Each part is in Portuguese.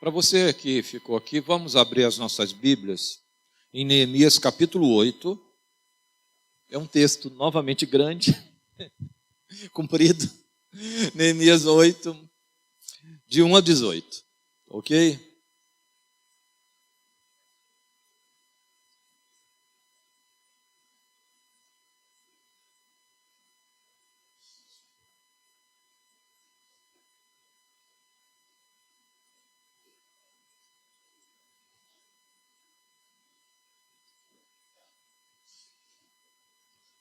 Para você que ficou aqui, vamos abrir as nossas Bíblias em Neemias capítulo 8. É um texto novamente grande, comprido. Neemias 8, de 1 a 18. Ok?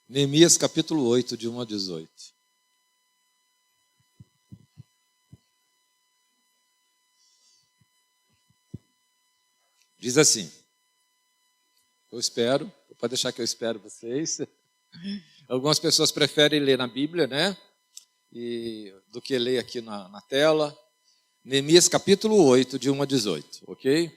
Neemias capítulo 8, de 1 a 18. Diz assim, eu espero, pode deixar que eu espero vocês. Algumas pessoas preferem ler na Bíblia, né? Do que ler aqui na tela. Neemias capítulo 8, de 1 a 18, ok?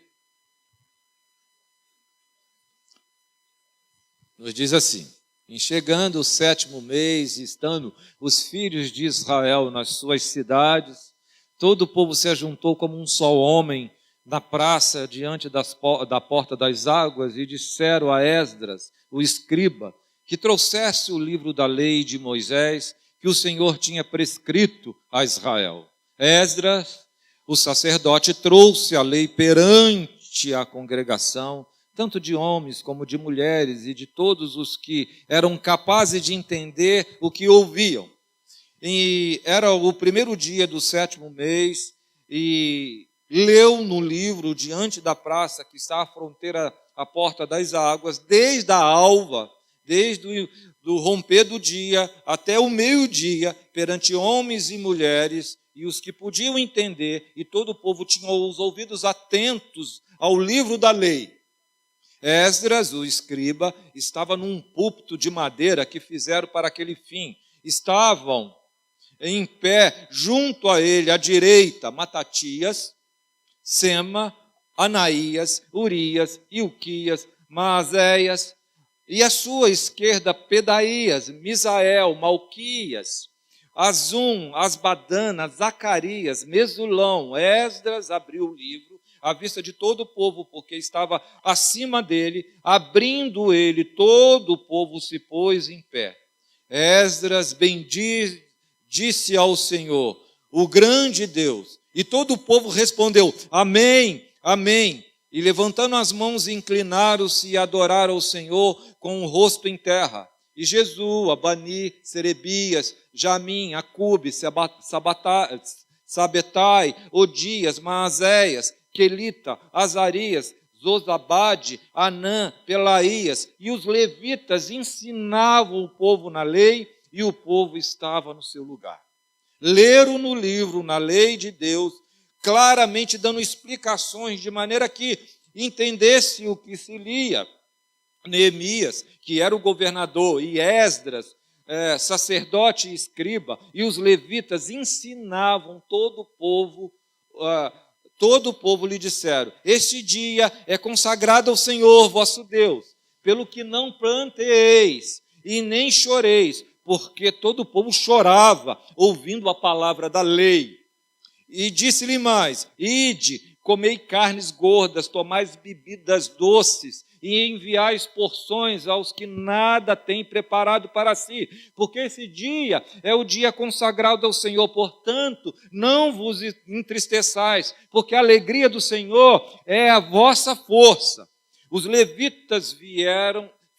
Nos diz assim: em chegando o 7º mês, e estando os filhos de Israel nas suas cidades, todo o povo se ajuntou como um só homem na praça diante da porta das águas, e disseram a Esdras, o escriba, que trouxesse o livro da lei de Moisés, que o Senhor tinha prescrito a Israel. Esdras, o sacerdote, trouxe a lei perante a congregação, tanto de homens como de mulheres e de todos os que eram capazes de entender o que ouviam. E era o primeiro dia do 7º mês, e leu no livro diante da praça que está à fronteira, à porta das águas, desde a alva, desde o romper do dia até o meio-dia, perante homens e mulheres, e os que podiam entender, e todo o povo tinha os ouvidos atentos ao livro da lei. Esdras, o escriba, estava num púlpito de madeira que fizeram para aquele fim. Estavam em pé, junto a ele, à direita, Matatias, Sema, Anaías, Urias, Ilquias, Maazéias, e à sua esquerda, Pedaías, Misael, Malquias, Azum, Asbadana, Zacarias, Mesulão. Esdras abriu o livro à vista de todo o povo, porque estava acima dele. Abrindo ele, todo o povo se pôs em pé. Esdras disse ao Senhor, o grande Deus, e todo o povo respondeu, amém, amém. E levantando as mãos, inclinaram-se e adoraram ao Senhor com o rosto em terra. E Jesus, Abani, Serebias, Jamim, Acube, Sabetai, Odias, Maazéias, Quelita, Azarias, Zozabade, Anã, Pelaías, e os levitas ensinavam o povo na lei, e o povo estava no seu lugar. Leram no livro, na lei de Deus, claramente dando explicações, de maneira que entendesse o que se lia. Neemias, que era o governador, e Esdras, sacerdote e escriba, e os levitas ensinavam todo o povo lhe disseram, este dia é consagrado ao Senhor vosso Deus, pelo que não planteeis e nem choreis, porque todo o povo chorava, ouvindo a palavra da lei. E disse-lhe mais, ide, comei carnes gordas, tomais bebidas doces, e enviais porções aos que nada têm preparado para si, porque esse dia é o dia consagrado ao Senhor, portanto, não vos entristeçais, porque a alegria do Senhor é a vossa força. Os levitas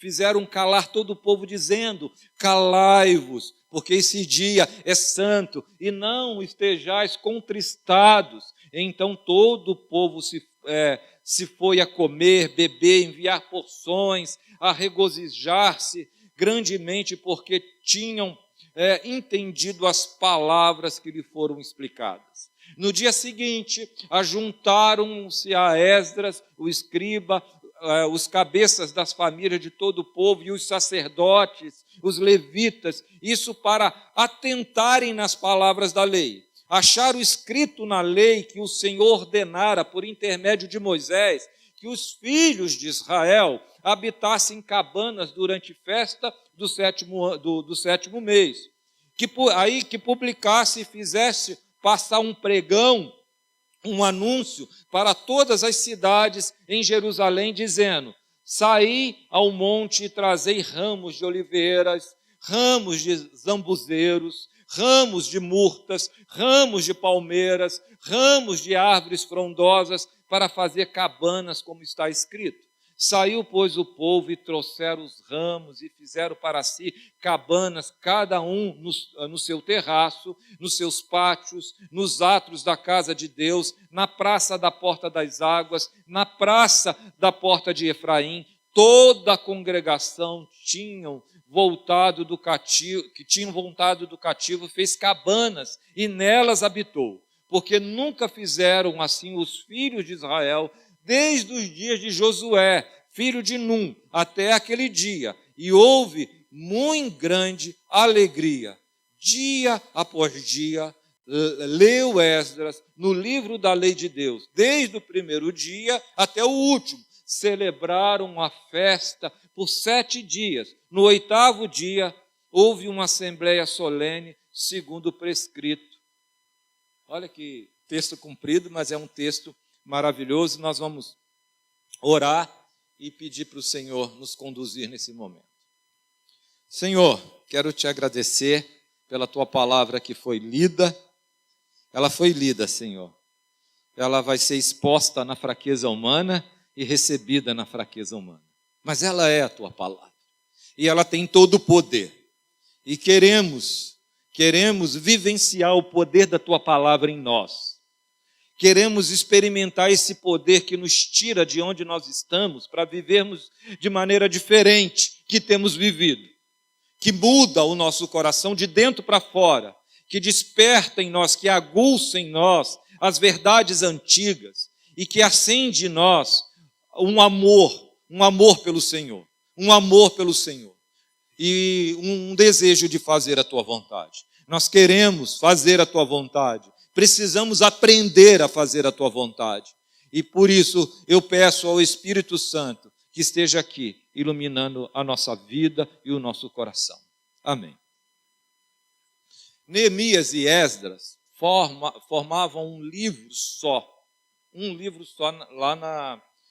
fizeram calar todo o povo, dizendo, calai-vos, porque esse dia é santo, e não estejais contristados. Então todo o povo se foi a comer, beber, enviar porções, a regozijar-se grandemente, porque tinham entendido as palavras que lhe foram explicadas. No dia seguinte, ajuntaram-se a Esdras, o escriba, os cabeças das famílias de todo o povo e os sacerdotes, os levitas, isso para atentarem nas palavras da lei. Acharam escrito na lei que o Senhor ordenara, por intermédio de Moisés, que os filhos de Israel habitassem em cabanas durante festa do sétimo mês. Que publicasse e fizesse passar um pregão um anúncio para todas as cidades em Jerusalém, dizendo: saí ao monte e trazei ramos de oliveiras, ramos de zambuzeiros, ramos de murtas, ramos de palmeiras, ramos de árvores frondosas, para fazer cabanas, como está escrito. Saiu, pois, o povo e trouxeram os ramos e fizeram para si cabanas, cada um no seu terraço, nos seus pátios, nos átrios da casa de Deus, na praça da porta das águas, na praça da porta de Efraim. Toda a congregação tinham voltado do cativo, fez cabanas e nelas habitou, porque nunca fizeram assim os filhos de Israel, desde os dias de Josué, filho de Num, até aquele dia, e houve muito grande alegria. Dia após dia, leu Esdras no livro da lei de Deus, desde o primeiro dia até o último. Celebraram uma festa por 7 dias. No 8º dia, houve uma assembleia solene, segundo o prescrito. Olha que texto comprido, mas é um texto maravilhoso. Nós vamos orar e pedir para o Senhor nos conduzir nesse momento. Senhor, quero te agradecer pela tua palavra que foi lida. Ela foi lida, Senhor. Ela vai ser exposta na fraqueza humana e recebida na fraqueza humana. Mas ela é a tua palavra. E ela tem todo o poder. E queremos vivenciar o poder da tua palavra em nós. Queremos experimentar esse poder que nos tira de onde nós estamos para vivermos de maneira diferente que temos vivido, que muda o nosso coração de dentro para fora, que desperta em nós, que aguça em nós as verdades antigas e que acende em nós um amor pelo Senhor, e um desejo de fazer a tua vontade. Nós queremos fazer a tua vontade. Precisamos aprender a fazer a tua vontade. E por isso eu peço ao Espírito Santo que esteja aqui, iluminando a nossa vida e o nosso coração. Amém. Neemias e Esdras formavam um livro só lá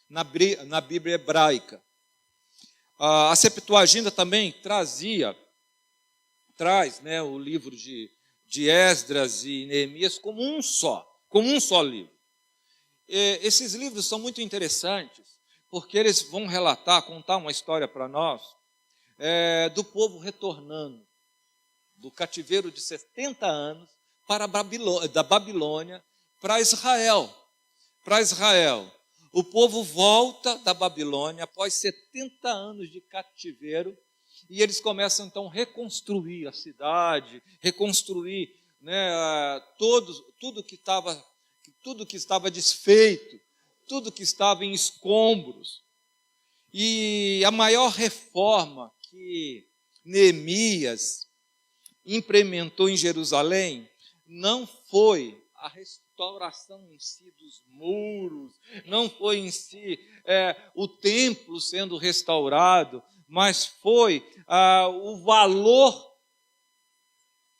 na Bíblia hebraica. A Septuaginta também traz o livro de Esdras e Neemias como um só livro. Esses livros são muito interessantes, porque eles vão contar uma história para nós do povo retornando do cativeiro de 70 anos da Babilônia para Israel. O povo volta da Babilônia após 70 anos de cativeiro, e eles começam então a reconstruir a cidade, reconstruir tudo que estava desfeito, tudo que estava em escombros. E a maior reforma que Neemias implementou em Jerusalém não foi a restauração em si dos muros, não foi em si o templo sendo restaurado, mas foi o valor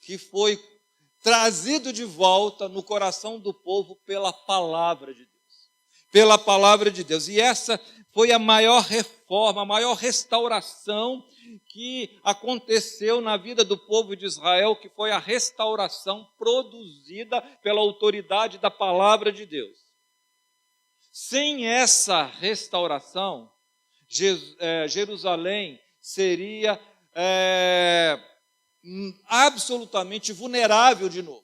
que foi trazido de volta no coração do povo pela palavra de Deus. E essa foi a maior reforma, a maior restauração que aconteceu na vida do povo de Israel, que foi a restauração produzida pela autoridade da palavra de Deus. Sem essa restauração, Jerusalém seria absolutamente vulnerável de novo.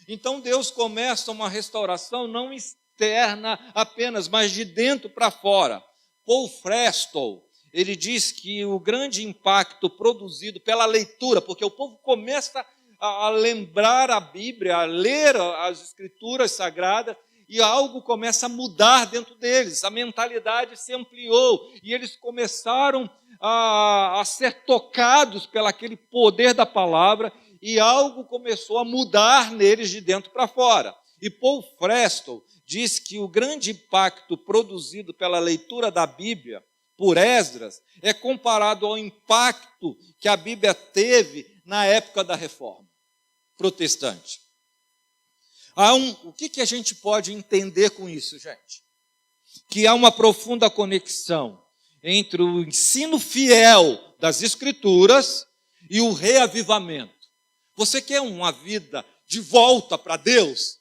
Então Deus começa uma restauração não externa apenas, mas de dentro para fora. Paul Frestal, ele diz que o grande impacto produzido pela leitura, porque o povo começa a lembrar a Bíblia, a ler as Escrituras Sagradas, e algo começa a mudar dentro deles, a mentalidade se ampliou, e eles começaram a ser tocados pelo aquele poder da palavra, e algo começou a mudar neles de dentro para fora. E Paul Frestal diz que o grande impacto produzido pela leitura da Bíblia por Esdras é comparado ao impacto que a Bíblia teve na época da Reforma Protestante. O que a gente pode entender com isso, gente? Que há uma profunda conexão entre o ensino fiel das Escrituras e o reavivamento. Você quer uma vida de volta para Deus?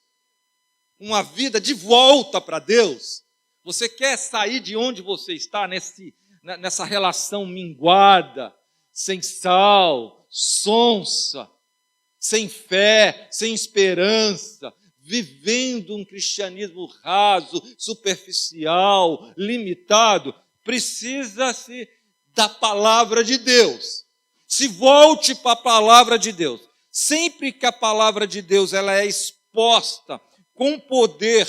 Uma vida de volta para Deus? Você quer sair de onde você está, nessa relação minguada, sem sal, sonsa, sem fé, sem esperança, vivendo um cristianismo raso, superficial, limitado? Precisa-se da palavra de Deus. Se volte para a palavra de Deus. Sempre que a palavra de Deus ela é exposta com poder,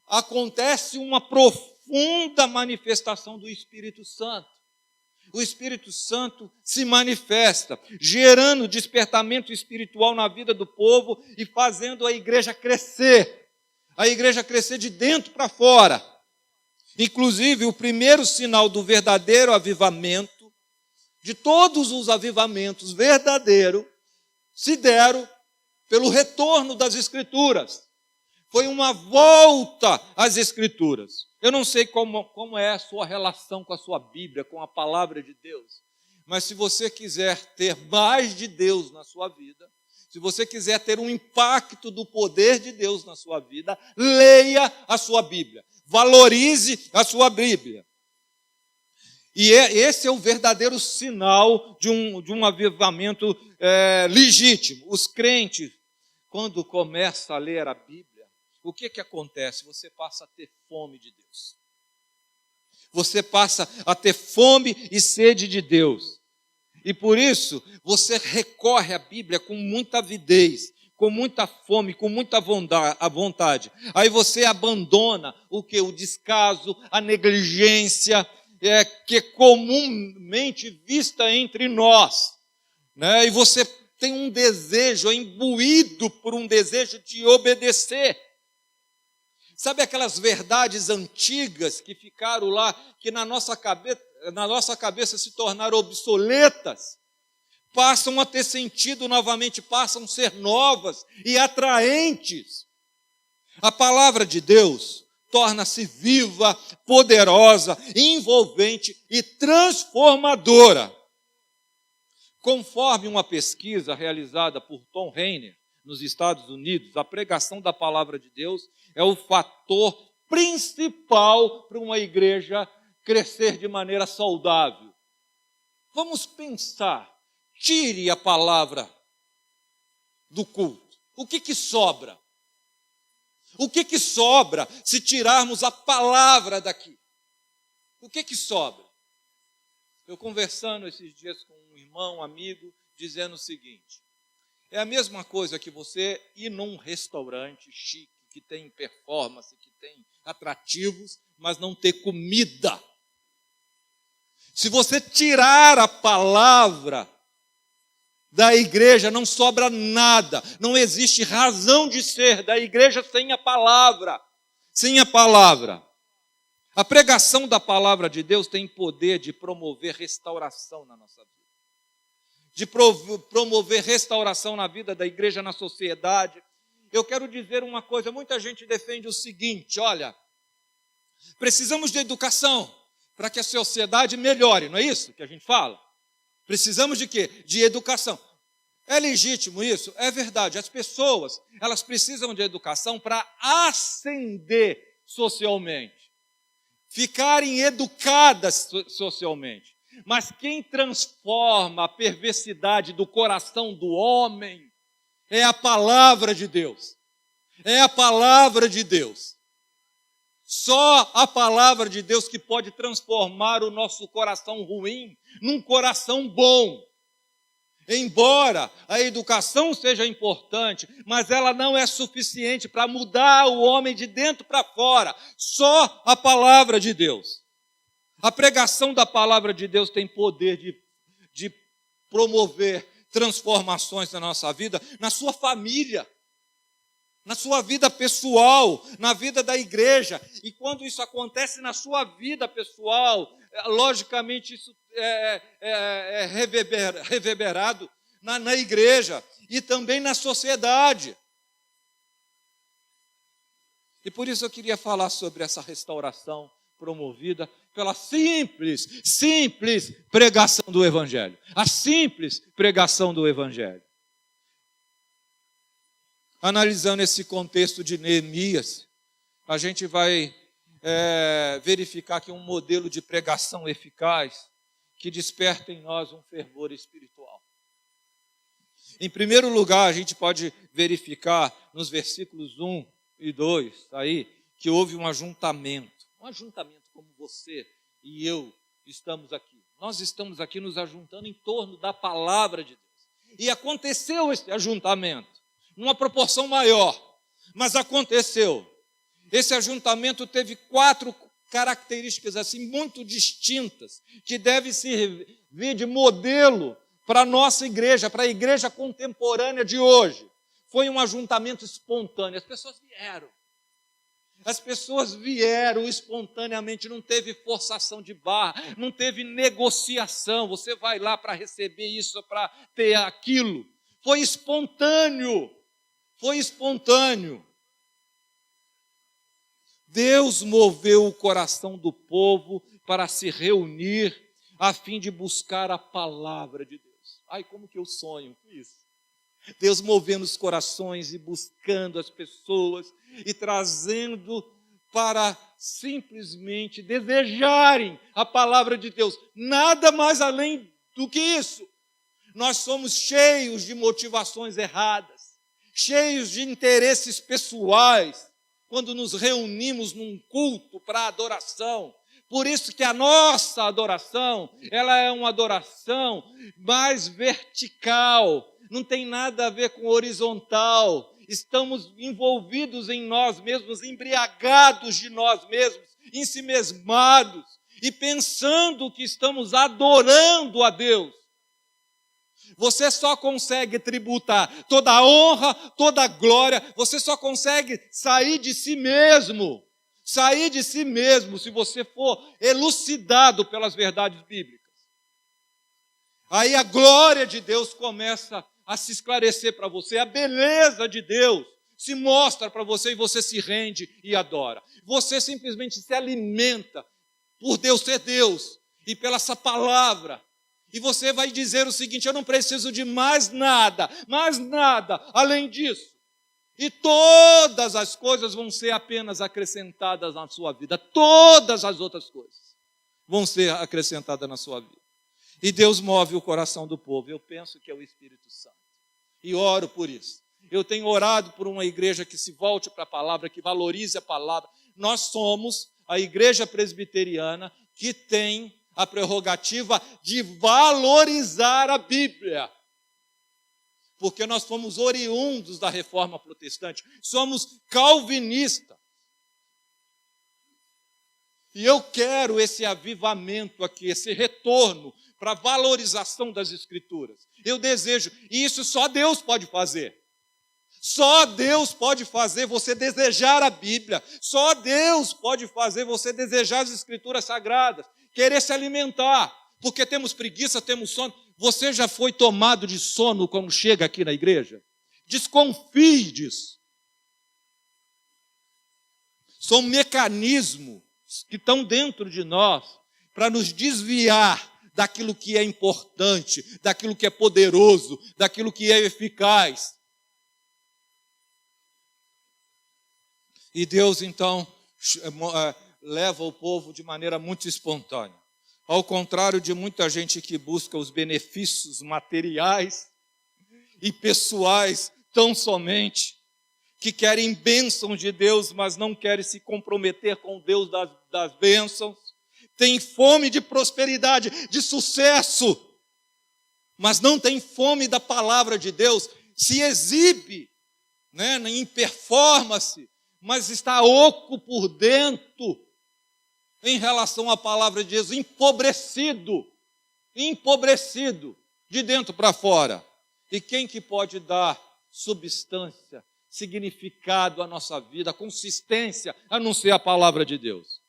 acontece uma profunda manifestação do Espírito Santo. O Espírito Santo se manifesta, gerando despertamento espiritual na vida do povo e fazendo a igreja crescer de dentro para fora. Inclusive, o primeiro sinal do verdadeiro avivamento, de todos os avivamentos verdadeiros, se deram pelo retorno das Escrituras. Foi uma volta às Escrituras. Eu não sei como é a sua relação com a sua Bíblia, com a palavra de Deus, mas se você quiser ter mais de Deus na sua vida, se você quiser ter um impacto do poder de Deus na sua vida, leia a sua Bíblia, valorize a sua Bíblia. E esse é o verdadeiro sinal de um avivamento legítimo. Os crentes, quando começam a ler a Bíblia, o que acontece? Você passa a ter fome de Deus. Você passa a ter fome e sede de Deus. E por isso, você recorre à Bíblia com muita avidez, com muita fome, com muita vontade. Aí você abandona o quê? O descaso, a negligência, que é comumente vista entre nós. Né? E você tem um desejo, é imbuído por um desejo de obedecer. Sabe aquelas verdades antigas que ficaram lá, que na nossa cabeça se tornaram obsoletas? Passam a ter sentido novamente, passam a ser novas e atraentes. A palavra de Deus torna-se viva, poderosa, envolvente e transformadora. Conforme uma pesquisa realizada por Tom Rainer, nos Estados Unidos, a pregação da palavra de Deus é o fator principal para uma igreja crescer de maneira saudável. Vamos pensar, tire a palavra do culto. O que sobra? O que sobra se tirarmos a palavra daqui? O que sobra? Eu conversando esses dias com um irmão, um amigo, dizendo o seguinte: é a mesma coisa que você ir num restaurante chique, que tem performance, que tem atrativos, mas não ter comida. Se você tirar a palavra da igreja, não sobra nada. Não existe razão de ser da igreja sem a palavra. Sem a palavra. A pregação da palavra de Deus tem poder de promover restauração na nossa vida. De promover restauração na vida da igreja, na sociedade. Eu quero dizer uma coisa, muita gente defende o seguinte: olha, precisamos de educação para que a sociedade melhore, não é isso que a gente fala? Precisamos de quê? De educação. É legítimo isso? É verdade. As pessoas, elas precisam de educação para ascender socialmente, ficarem educadas socialmente. Mas quem transforma a perversidade do coração do homem é a palavra de Deus. É a palavra de Deus. Só a palavra de Deus que pode transformar o nosso coração ruim num coração bom. Embora a educação seja importante, mas ela não é suficiente para mudar o homem de dentro para fora. Só a palavra de Deus. A pregação da palavra de Deus tem poder de promover transformações na nossa vida, na sua família, na sua vida pessoal, na vida da igreja. E quando isso acontece na sua vida pessoal, logicamente isso é reverberado na igreja e também na sociedade. E por isso eu queria falar sobre essa restauração promovida pela simples pregação do Evangelho. A simples pregação do Evangelho. Analisando esse contexto de Neemias, a gente vai verificar que um modelo de pregação eficaz que desperta em nós um fervor espiritual. Em primeiro lugar, a gente pode verificar nos versículos 1 e 2, aí, que houve um ajuntamento como você e eu estamos aqui. Nós estamos aqui nos ajuntando em torno da palavra de Deus. E aconteceu esse ajuntamento, numa proporção maior, mas aconteceu. Esse ajuntamento teve 4 características assim muito distintas, que devem servir de modelo para a nossa igreja, para a igreja contemporânea de hoje. Foi um ajuntamento espontâneo, as pessoas vieram espontaneamente, não teve forçação de barra, não teve negociação, você vai lá para receber isso, para ter aquilo. Foi espontâneo. Deus moveu o coração do povo para se reunir a fim de buscar a palavra de Deus. Ai, como que eu sonho com isso. Deus movendo os corações e buscando as pessoas e trazendo para simplesmente desejarem a palavra de Deus. Nada mais além do que isso. Nós somos cheios de motivações erradas, cheios de interesses pessoais, quando nos reunimos num culto para adoração. Por isso que a nossa adoração, ela é uma adoração mais vertical, não tem nada a ver com horizontal. Estamos envolvidos em nós mesmos, embriagados de nós mesmos, ensimesmados e pensando que estamos adorando a Deus. Você só consegue tributar toda a honra, toda a glória, você só consegue sair de si mesmo se você for elucidado pelas verdades bíblicas. Aí a glória de Deus começa a se esclarecer para você, a beleza de Deus se mostra para você e você se rende e adora. Você simplesmente se alimenta por Deus ser Deus e pela essa palavra. E você vai dizer o seguinte: eu não preciso de mais nada além disso. E todas as coisas vão ser apenas acrescentadas na sua vida. Todas as outras coisas vão ser acrescentadas na sua vida. E Deus move o coração do povo. Eu penso que é o Espírito Santo. E oro por isso. Eu tenho orado por uma igreja que se volte para a palavra, que valorize a palavra. Nós somos a igreja presbiteriana que tem a prerrogativa de valorizar a Bíblia. Porque nós fomos oriundos da Reforma Protestante, somos calvinistas. E eu quero esse avivamento aqui, esse retorno para a valorização das Escrituras. Eu desejo, e isso só Deus pode fazer. Só Deus pode fazer você desejar a Bíblia. Só Deus pode fazer você desejar as Escrituras Sagradas, querer se alimentar, porque temos preguiça, temos sono. Você já foi tomado de sono quando chega aqui na igreja? Desconfie disso. São mecanismos que estão dentro de nós para nos desviar daquilo que é importante, daquilo que é poderoso, daquilo que é eficaz. E Deus, então, leva o povo de maneira muito espontânea. Ao contrário de muita gente que busca os benefícios materiais e pessoais tão somente, que querem bênção de Deus, mas não querem se comprometer com o Deus das bênçãos, tem fome de prosperidade, de sucesso, mas não tem fome da palavra de Deus, se exibe, em performance, mas está oco por dentro, em relação à palavra de Deus, empobrecido, de dentro para fora. E quem que pode dar substância, significado à nossa vida, consistência, a não ser a palavra de Deus?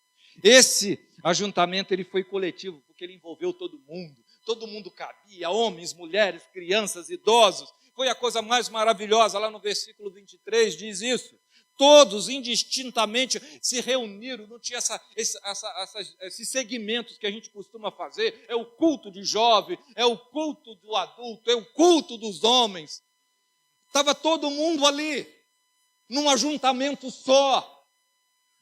Esse ajuntamento ele foi coletivo, porque ele envolveu todo mundo cabia, homens, mulheres, crianças, idosos. Foi a coisa mais maravilhosa, lá no versículo 23 diz isso. Todos, indistintamente, se reuniram, não tinha esses segmentos que a gente costuma fazer, é o culto de jovem, é o culto do adulto, é o culto dos homens. Estava todo mundo ali, num ajuntamento só.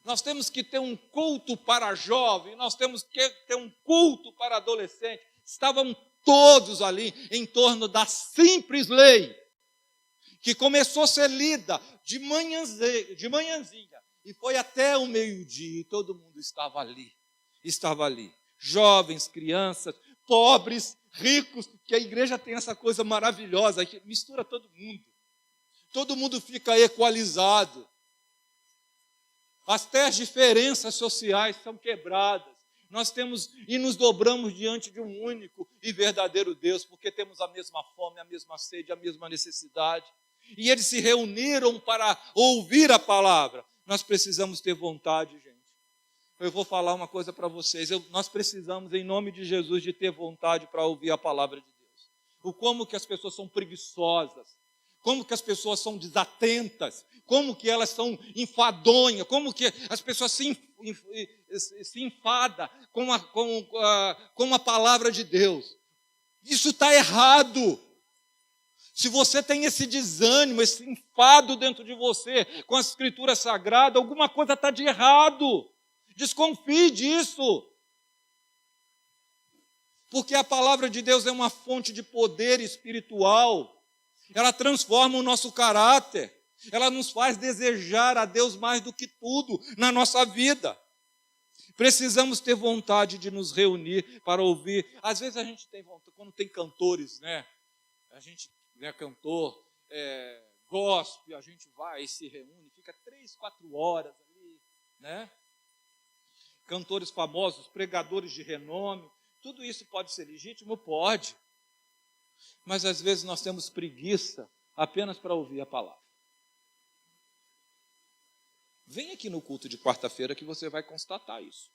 Nós temos que ter um culto para jovem, nós temos que ter um culto para adolescente. Estavam todos ali em torno da simples lei, que começou a ser lida de manhãzinha, e foi até o meio-dia, e todo mundo estava ali, jovens, crianças, pobres, ricos, que a igreja tem essa coisa maravilhosa, que mistura todo mundo fica equalizado, até as diferenças sociais são quebradas, nós temos e nos dobramos diante de um único e verdadeiro Deus, porque temos a mesma fome, a mesma sede, a mesma necessidade. E eles se reuniram para ouvir a palavra. Nós precisamos ter vontade, gente. Eu vou falar uma coisa para vocês. Nós precisamos, em nome de Jesus, de ter vontade para ouvir a palavra de Deus. Como que as pessoas são preguiçosas, como que as pessoas são desatentas, como que elas são enfadonhas, como que as pessoas se enfadam com a palavra de Deus. Isso está errado. Se você tem esse desânimo, esse enfado dentro de você com a Escritura Sagrada, alguma coisa está de errado. Desconfie disso. Porque a palavra de Deus é uma fonte de poder espiritual. Ela transforma o nosso caráter. Ela nos faz desejar a Deus mais do que tudo na nossa vida. Precisamos ter vontade de nos reunir para ouvir. Às vezes a gente tem vontade, quando tem cantores, né? A gente cantor, gospel, a gente vai e se reúne, fica 3, 4 horas ali, né? Cantores famosos, pregadores de renome, tudo isso pode ser legítimo? Pode. Mas às vezes nós temos preguiça apenas para ouvir a palavra. Vem aqui no culto de quarta-feira que você vai constatar isso.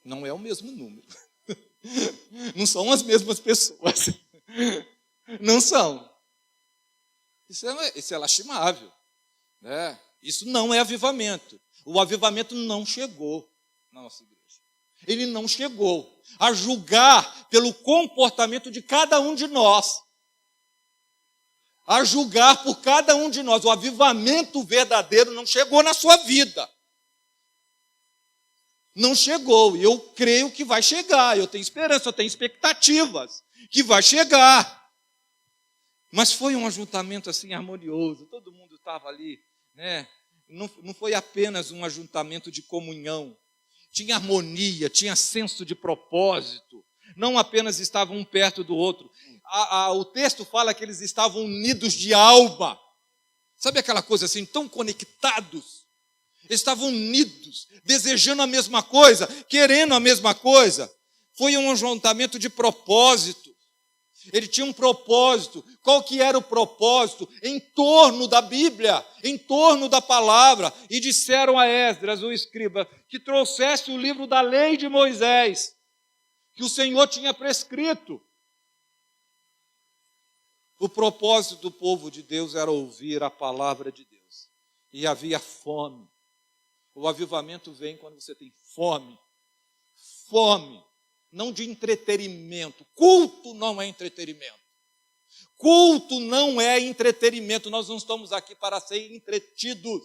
Não é o mesmo número. Não são as mesmas pessoas. Não são. Isso é lastimável, né? Isso não é avivamento. O avivamento não chegou na nossa igreja. Ele não chegou a julgar pelo comportamento de cada um de nós. A julgar por cada um de nós. O avivamento verdadeiro não chegou na sua vida. Não chegou. E eu creio que vai chegar. Eu tenho esperança, eu tenho expectativas que vai chegar. Mas foi um ajuntamento assim harmonioso, todo mundo estava ali, né? Não foi apenas um ajuntamento de comunhão, tinha harmonia, tinha senso de propósito, não apenas estavam um perto do outro. O texto fala que eles estavam unidos de alma, sabe aquela coisa assim, tão conectados, eles estavam unidos, desejando a mesma coisa, querendo a mesma coisa, foi um ajuntamento de propósito. Ele tinha um propósito. Qual que era o propósito? Em torno da Bíblia, em torno da palavra. E disseram a Esdras, o escriba, que trouxesse o livro da lei de Moisés, que o Senhor tinha prescrito. O propósito do povo de Deus era ouvir a palavra de Deus. E havia fome. O avivamento vem quando você tem fome. Fome. Não de entretenimento. Culto não é entretenimento. Culto não é entretenimento. Nós não estamos aqui para ser entretidos.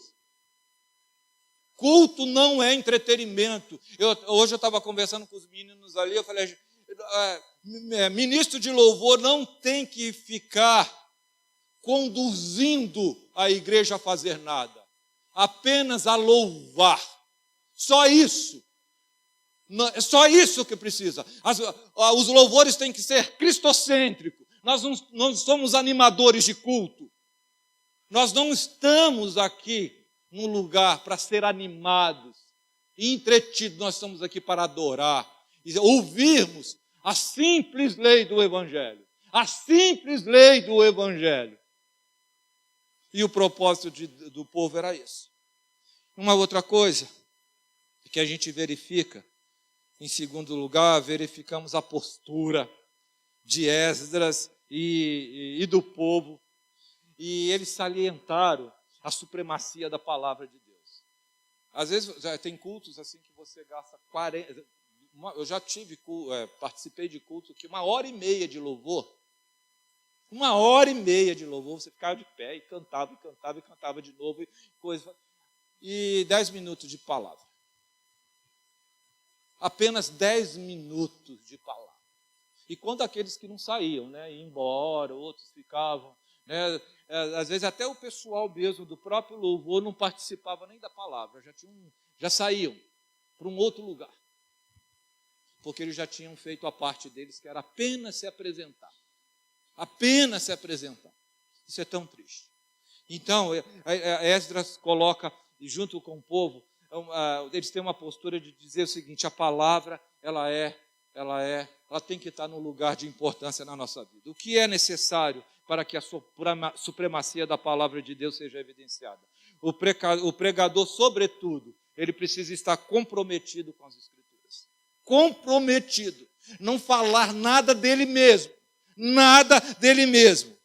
Culto não é entretenimento. Hoje eu estava conversando com os meninos ali, eu falei, ministro de louvor não tem que ficar conduzindo a igreja a fazer nada. Apenas a louvar. Só isso. É só isso que precisa. Os louvores têm que ser cristocêntricos. Nós não somos animadores de culto. Nós não estamos aqui num lugar para ser animados e entretidos. Nós estamos aqui para adorar e ouvirmos a simples lei do Evangelho. A simples lei do Evangelho. E o propósito do povo era isso. Uma outra coisa que a gente verifica, em segundo lugar, verificamos a postura de Esdras e do povo. E eles salientaram a supremacia da palavra de Deus. Às vezes já tem cultos assim que você gasta 40... Eu já participei de culto que 1h30 de louvor, 1h30 de louvor, você ficava de pé e cantava de novo, e 10 minutos de palavra. Apenas 10 minutos de palavra. E quanto aqueles que não saíam, né, iam embora, outros ficavam, né, às vezes até o pessoal mesmo do próprio louvor não participava nem da palavra, já saíam para um outro lugar, porque eles já tinham feito a parte deles, que era apenas se apresentar. Apenas se apresentar. Isso é tão triste. Então, Esdras coloca, junto com o povo, eles têm uma postura de dizer o seguinte: a palavra, ela tem que estar no lugar de importância na nossa vida. O que é necessário para que a supremacia da palavra de Deus seja evidenciada? O pregador, sobretudo, ele precisa estar comprometido com as Escrituras. Comprometido. Não falar nada dele mesmo. Nada dele mesmo.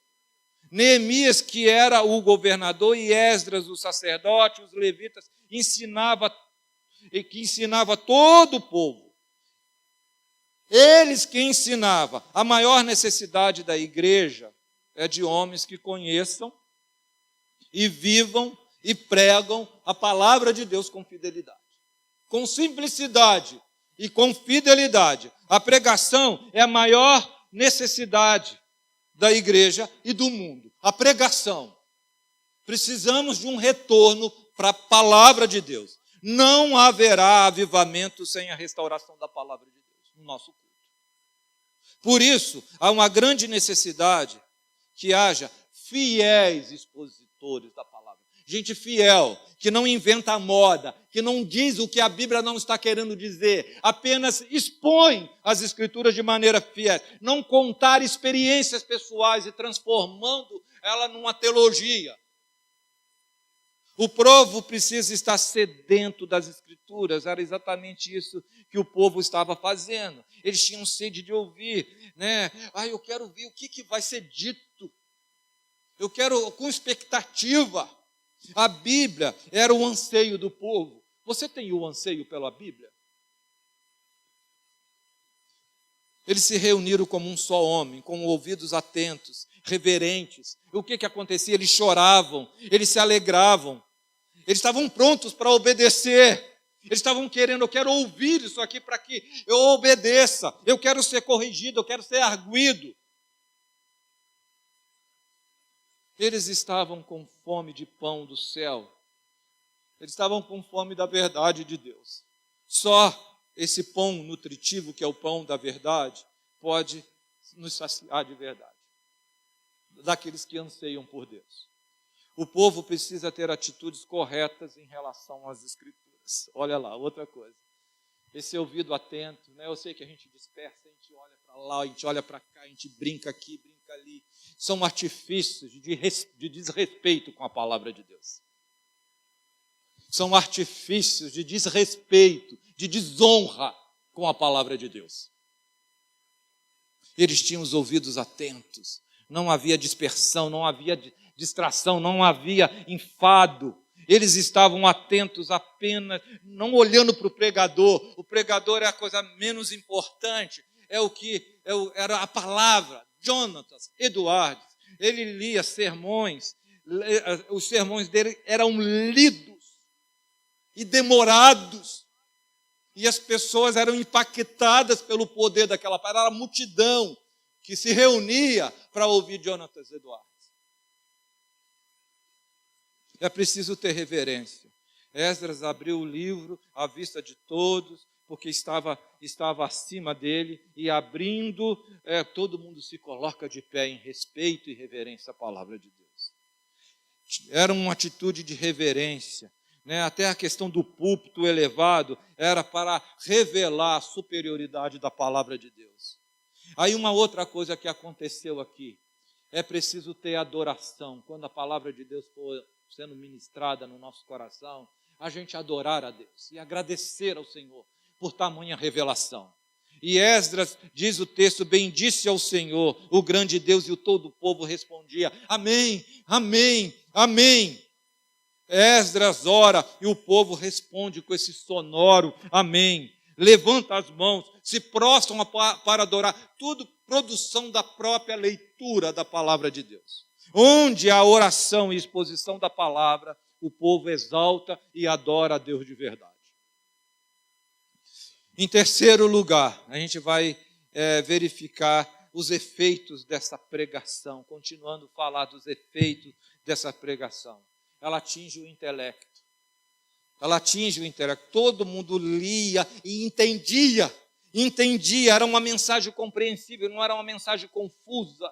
Neemias, que era o governador, e Esdras, o sacerdote, os levitas, ensinava todo o povo. Eles que ensinavam. A maior necessidade da igreja é de homens que conheçam e vivam e pregam a palavra de Deus com fidelidade. Com simplicidade e com fidelidade. A pregação é a maior necessidade da igreja e do mundo. A pregação. Precisamos de um retorno para a palavra de Deus. Não haverá avivamento sem a restauração da palavra de Deus no nosso culto. Por isso, há uma grande necessidade que haja fiéis expositores da palavra. Gente fiel, que não inventa a moda, que não diz o que a Bíblia não está querendo dizer, apenas expõe as Escrituras de maneira fiel. Não contar experiências pessoais e transformando ela numa teologia. O povo precisa estar sedento das Escrituras. Era exatamente isso que o povo estava fazendo. Eles tinham sede de ouvir, né? Eu quero ouvir o que vai ser dito. Eu quero com expectativa. A Bíblia era o anseio do povo. Você tem o anseio pela Bíblia? Eles se reuniram como um só homem, com ouvidos atentos, reverentes. O que acontecia? Eles choravam, eles se alegravam. Eles estavam prontos para obedecer. Eles estavam querendo, eu quero ouvir isso aqui para que eu obedeça. Eu quero ser corrigido, eu quero ser arguido. Eles estavam com fome de pão do céu. Eles estavam com fome da verdade de Deus. Só esse pão nutritivo, que é o pão da verdade, pode nos saciar de verdade. Daqueles que anseiam por Deus. O povo precisa ter atitudes corretas em relação às Escrituras. Olha lá, outra coisa. Esse ouvido atento, né? Eu sei que a gente dispersa, a gente olha para lá, a gente olha para cá, a gente brinca aqui, brinca ali. São artifícios de desrespeito com a palavra de Deus. São artifícios de desrespeito, de desonra com a palavra de Deus. Eles tinham os ouvidos atentos. Não havia dispersão, não havia distração, não havia enfado. Eles estavam atentos apenas, não olhando para o pregador. O pregador é a coisa menos importante. Era a palavra. Jonatas Eduardes, ele lia sermões. Os sermões dele eram lidos e demorados. E as pessoas eram impactadas pelo poder daquela palavra. Era a multidão que se reunia para ouvir Jonatas Eduardes. É preciso ter reverência. Esdras abriu o livro à vista de todos, porque estava acima dele, e abrindo, todo mundo se coloca de pé em respeito e reverência à palavra de Deus. Era uma atitude de reverência. Né? Até a questão do púlpito elevado era para revelar a superioridade da palavra de Deus. Aí uma outra coisa que aconteceu aqui, é preciso ter adoração. Quando a palavra de Deus for sendo ministrada no nosso coração, a gente adorar a Deus e agradecer ao Senhor por tamanha revelação. E Esdras, diz o texto, bendisse ao Senhor, o grande Deus, e o todo o povo respondia, amém, amém, amém. Esdras ora e o povo responde com esse sonoro amém. Levanta as mãos, se prostram para adorar. Tudo produção da própria leitura da palavra de Deus. Onde há oração e exposição da palavra, o povo exalta e adora a Deus de verdade. Em terceiro lugar, a gente vai verificar os efeitos dessa pregação, continuando a falar dos efeitos dessa pregação. Ela atinge o intelecto. Ela atinge o intelecto. Todo mundo lia e entendia. Era uma mensagem compreensível, não era uma mensagem confusa.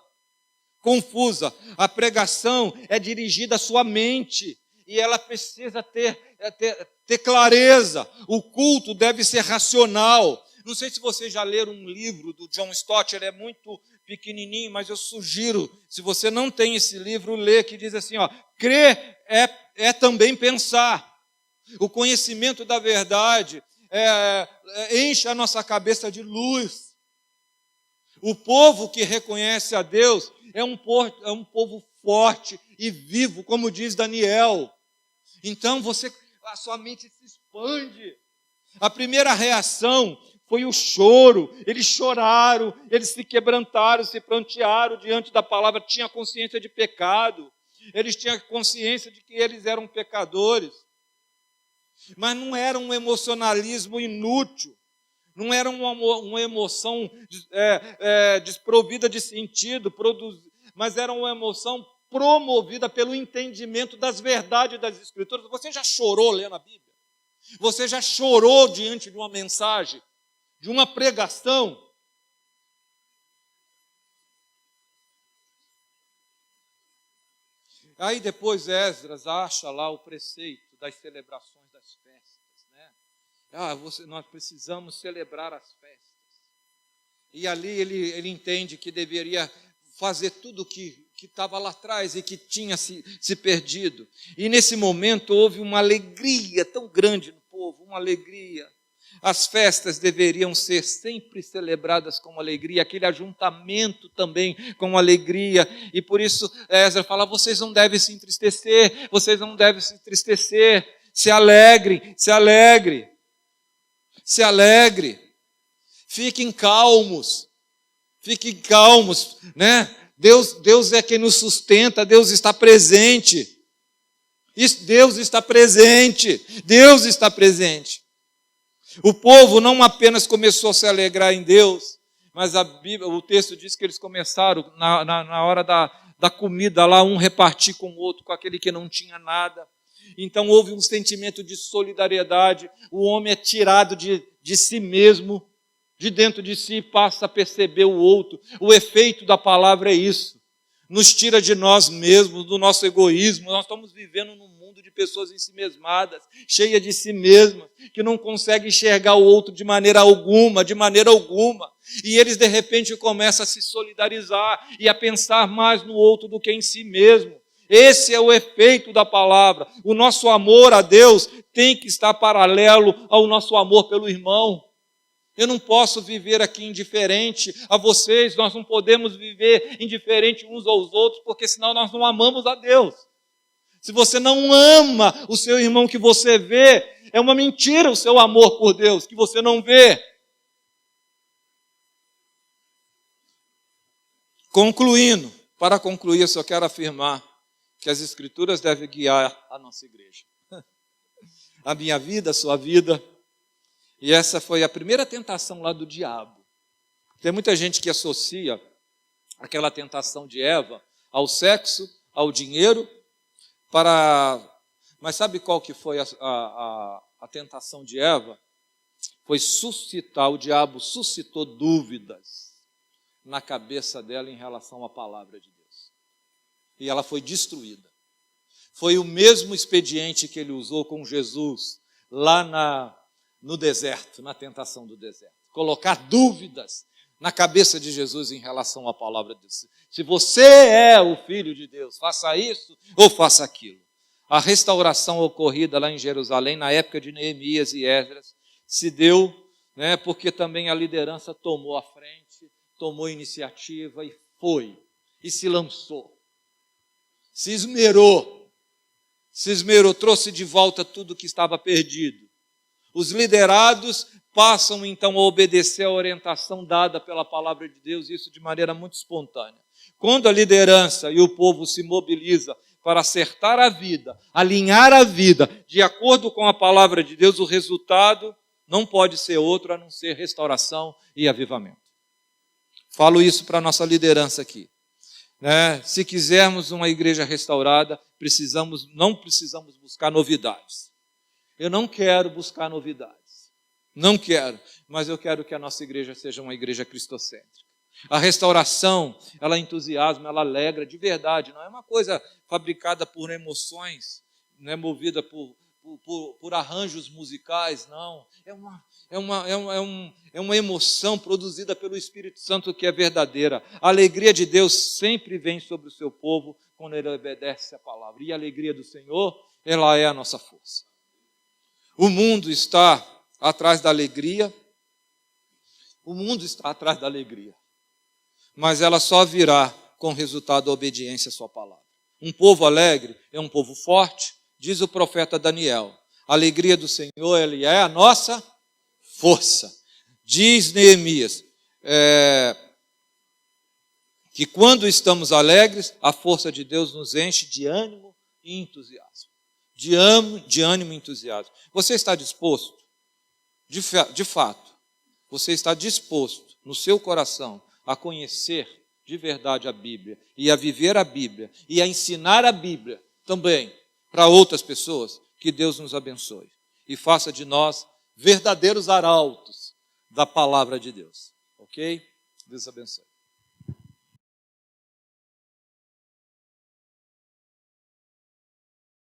A pregação é dirigida à sua mente e ela precisa ter clareza. O culto deve ser racional. Não sei se vocês já leram um livro do John Stott, ele é muito pequenininho, mas eu sugiro, se você não tem esse livro, lê, que diz assim, crer é também pensar. O conhecimento da verdade enche a nossa cabeça de luz. O povo que reconhece a Deus é um povo forte e vivo, como diz Daniel. Então a sua mente se expande. A primeira reação foi o choro. Eles choraram, eles se quebrantaram, se prantearam diante da palavra, tinham consciência de pecado. Eles tinham consciência de que eles eram pecadores. Mas não era um emocionalismo inútil, não era uma emoção desprovida de sentido, mas era uma emoção promovida pelo entendimento das verdades das Escrituras. Você já chorou lendo a Bíblia? Você já chorou diante de uma mensagem, de uma pregação? Aí depois Esdras acha lá o preceito das celebrações das festas, né? Nós precisamos celebrar as festas. E ali ele entende que deveria fazer tudo o que estava lá atrás e que tinha se perdido. E nesse momento houve uma alegria tão grande no povo, uma alegria. As festas deveriam ser sempre celebradas com alegria, aquele ajuntamento também com alegria, e por isso Esdras fala, vocês não devem se entristecer, se alegre, fiquem calmos, né? Deus é quem nos sustenta, Deus está presente. Deus está presente. O povo não apenas começou a se alegrar em Deus, mas o texto diz que eles começaram, na hora da comida lá, um repartir com o outro, com aquele que não tinha nada. Então houve um sentimento de solidariedade, o homem é tirado de si mesmo, de dentro de si, passa a perceber o outro. O efeito da palavra é isso, nos tira de nós mesmos, do nosso egoísmo. Nós estamos vivendo num mundo de pessoas ensimesmadas, cheias de si mesmas, que não conseguem enxergar o outro de maneira alguma, e eles de repente começam a se solidarizar e a pensar mais no outro do que em si mesmo. Esse é o efeito da palavra. O nosso amor a Deus tem que estar paralelo ao nosso amor pelo irmão. Eu não posso viver aqui indiferente a vocês, nós não podemos viver indiferente uns aos outros, porque senão nós não amamos a Deus. Se você não ama o seu irmão que você vê, é uma mentira o seu amor por Deus, que você não vê. Para concluir, eu só quero afirmar que as Escrituras devem guiar a nossa igreja. A minha vida, a sua vida. E essa foi a primeira tentação lá do diabo. Tem muita gente que associa aquela tentação de Eva ao sexo, ao dinheiro, mas sabe qual que foi a tentação de Eva? Foi o diabo suscitou dúvidas na cabeça dela em relação à palavra de Deus. E ela foi destruída. Foi o mesmo expediente que ele usou com Jesus lá no deserto, na tentação do deserto. Colocar dúvidas na cabeça de Jesus em relação à palavra de Deus. Se você é o Filho de Deus, faça isso ou faça aquilo. A restauração ocorrida lá em Jerusalém, na época de Neemias e Esdras, se deu, porque também a liderança tomou a frente, tomou iniciativa e foi, e se lançou, se esmerou se esmerou, trouxe de volta tudo que estava perdido. Os liderados passam então a obedecer a orientação dada pela palavra de Deus, isso de maneira muito espontânea. Quando a liderança e o povo se mobiliza para acertar a vida, alinhar a vida de acordo com a palavra de Deus, o resultado não pode ser outro a não ser restauração e avivamento. Falo isso para a nossa liderança aqui. Se quisermos uma igreja restaurada, não precisamos buscar novidades. Eu não quero buscar novidades. Não quero, mas eu quero que a nossa igreja seja uma igreja cristocêntrica. A restauração, ela entusiasma, ela alegra de verdade. Não é uma coisa fabricada por emoções, não é movida por arranjos musicais, não. É uma emoção produzida pelo Espírito Santo que é verdadeira. A alegria de Deus sempre vem sobre o seu povo quando ele obedece a palavra. E a alegria do Senhor, ela é a nossa força. O mundo está atrás da alegria. O mundo está atrás da alegria. Mas ela só virá com resultado da obediência à sua palavra. Um povo alegre é um povo forte, diz o profeta Daniel. A alegria do Senhor, ele é a nossa força. Diz Neemias, que quando estamos alegres, a força de Deus nos enche de ânimo e entusiasmo. De ânimo e entusiasmo. Você está disposto? De fato, você está disposto no seu coração a conhecer de verdade a Bíblia e a viver a Bíblia e a ensinar a Bíblia também para outras pessoas? Que Deus nos abençoe e faça de nós verdadeiros arautos da palavra de Deus. Ok? Deus abençoe.